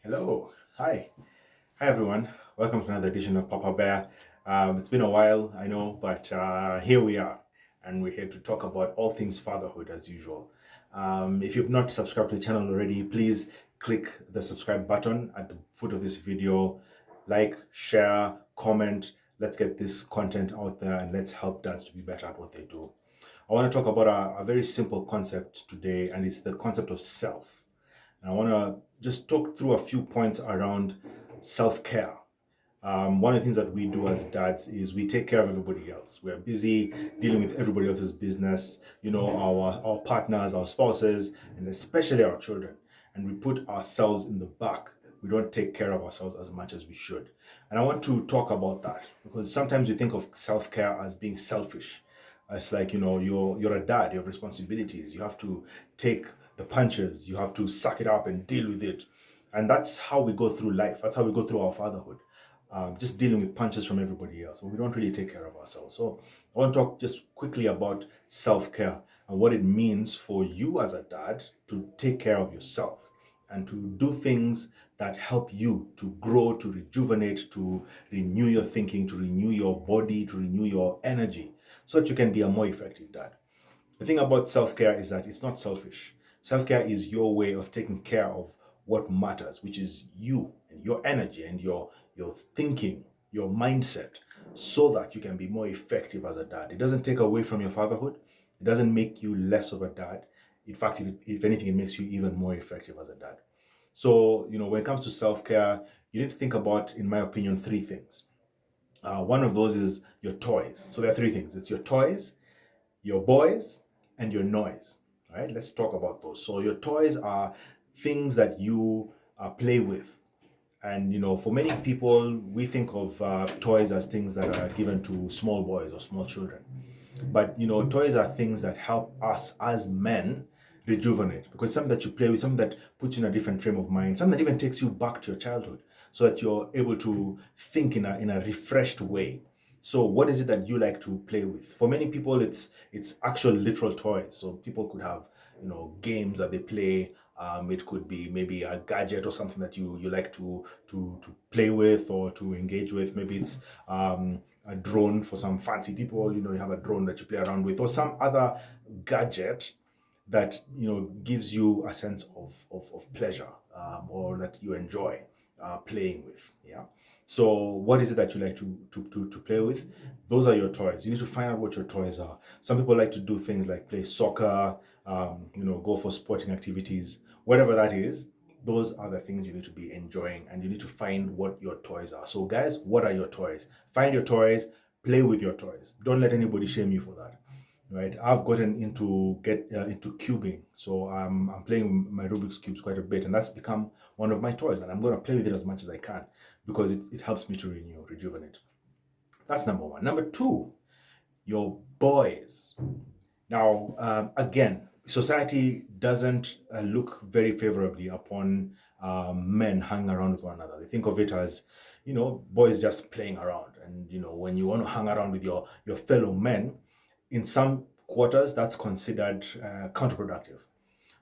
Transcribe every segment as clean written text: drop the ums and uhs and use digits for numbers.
Hello. Hi everyone. Welcome to another edition of Papa Bear. It's been a while, I know, but here we are, and we're here to talk about all things fatherhood as usual. If you've not subscribed to the channel already, please click the subscribe button at the foot of this video. Like, share, comment. Let's get this content out there and let's help dads to be better at what they do. I want to talk about a very simple concept today, and it's the concept of self. And I want to just talk through a few points around self care. One of the things that we do as dads is we take care of everybody else. We're busy dealing with everybody else's business, our partners, our spouses, and especially our children. And we put ourselves in the back. We don't take care of ourselves as much as we should. And I want to talk about that because sometimes we think of self care as being selfish. It's like, you're a dad, you have responsibilities, you have to take the punches, you have to suck it up and deal with it. And that's how we go through life. That's how we go through our fatherhood. Just dealing with punches from everybody else. And we don't really take care of ourselves. So I want to talk just quickly about self-care and what it means for you as a dad to take care of yourself and to do things that help you to grow, to rejuvenate, to renew your thinking, to renew your body, to renew your energy, so that you can be a more effective dad. The thing about self-care is that it's not selfish. Self-care is your way of taking care of what matters, which is you and your energy and your thinking, your mindset, so that you can be more effective as a dad. It doesn't take away from your fatherhood. It doesn't make you less of a dad. In fact, if anything, it makes you even more effective as a dad. So, when it comes to self-care, you need to think about, in my opinion, three things. One of those is your toys. So there are three things. It's your toys, your boys, and your noise. All right, let's talk about those. So your toys are things that you play with. And for many people, we think of toys as things that are given to small boys or small children. But toys are things that help us as men rejuvenate, because something that you play with, something that puts you in a different frame of mind, something that even takes you back to your childhood, so that you're able to think in a refreshed way. So what is it that you like to play with? For many people, it's actual literal toys. So people could have games that they play. It could be maybe a gadget or something that you like to play with or to engage with. Maybe it's a drone for some fancy people. You have a drone that you play around with, or some other gadget that gives you a sense of pleasure, or that you enjoy playing with. Yeah. So what is it that you like to play with? Those are your toys. You need to find out what your toys are. Some people like to do things like play soccer, go for sporting activities, whatever that is. Those are the things you need to be enjoying, and you need to find what your toys are. So guys, what are your toys? Find your toys, play with your toys. Don't let anybody shame you for that. Right, I've gotten into cubing, so I'm playing my Rubik's cubes quite a bit, and that's become one of my toys, and I'm going to play with it as much as I can because it helps me to rejuvenate. That's number one. Number two, your boys. Now, again, society doesn't look very favorably upon men hanging around with one another. They think of it as, boys just playing around. And, when you want to hang around with your fellow men, in some quarters, that's considered counterproductive.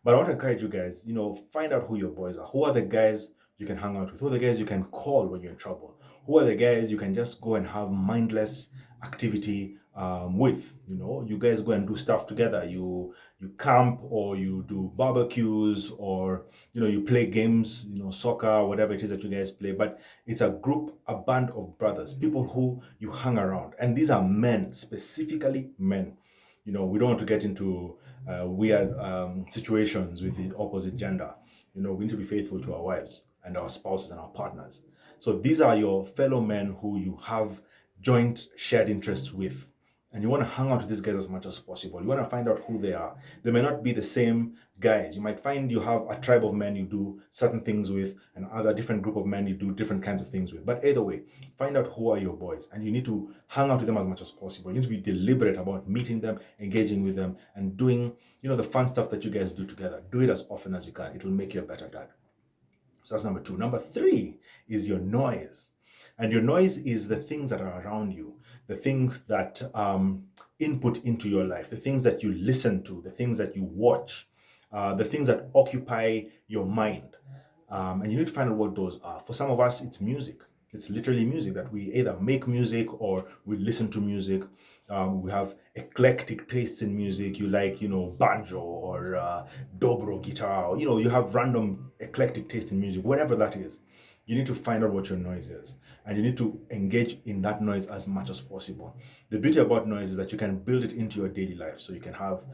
But I want to encourage you guys, find out who your boys are. Who are the guys you can hang out with? Who are the guys you can call when you're in trouble? Who are the guys you can just go and have mindless activity with? You guys go and do stuff together. You camp, or you do barbecues, or you play games, soccer, whatever it is that you guys play. But it's a group, a band of brothers, people who you hang around, and these are men, specifically men. We don't want to get into weird situations with the opposite gender. We need to be faithful to our wives and our spouses and our partners. So these are your fellow men who you have joint shared interests with. And you want to hang out with these guys as much as possible. You want to find out who they are. They may not be the same guys. You might find you have a tribe of men you do certain things with, and other different group of men you do different kinds of things with. But either way, find out who are your boys, and you need to hang out with them as much as possible. You need to be deliberate about meeting them, engaging with them, and doing the fun stuff that you guys do together. Do it as often as you can. It will make you a better dad. So that's number two. Number three is your noise. And your noise is the things that are around you, the things that input into your life, the things that you listen to, the things that you watch, the things that occupy your mind. And you need to find out what those are. For some of us, it's music. It's literally music that we either make music or we listen to music. We have eclectic tastes in music. You like, banjo or dobro guitar. You have random eclectic taste in music, whatever that is. You need to find out what your noise is, and you need to engage in that noise as much as possible. The beauty about noise is that you can build it into your daily life. So you can have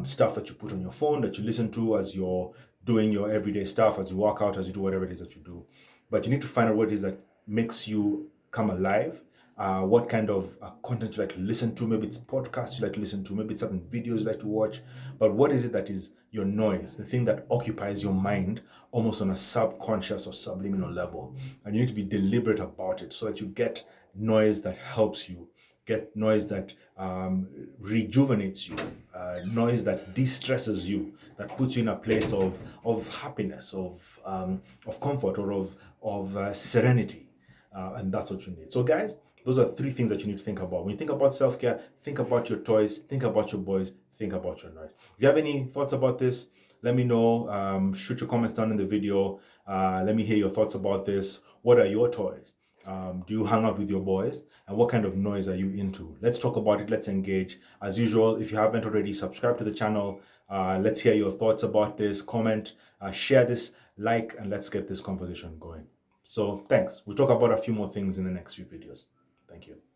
stuff that you put on your phone that you listen to as you're doing your everyday stuff, as you walk out, as you do whatever it is that you do. But you need to find out what it is that makes you come alive. What kind of content you like to listen to. Maybe it's podcasts you like to listen to. Maybe it's certain videos you like to watch. But what is it that is your noise, the thing that occupies your mind almost on a subconscious or subliminal level? And you need to be deliberate about it so that you get noise that helps you, get noise that rejuvenates you, noise that de-stresses you, that puts you in a place of happiness, of comfort, or of serenity. And that's what you need. So guys, those are three things that you need to think about. When you think about self-care, think about your toys, think about your boys, think about your noise. If you have any thoughts about this, let me know. Shoot your comments down in the video. Let me hear your thoughts about this. What are your toys? Do you hang out with your boys? And what kind of noise are you into? Let's talk about it. Let's engage. As usual, if you haven't already, subscribe to the channel. Let's hear your thoughts about this. Comment, share this, like, and let's get this conversation going. So thanks. We'll talk about a few more things in the next few videos. Thank you.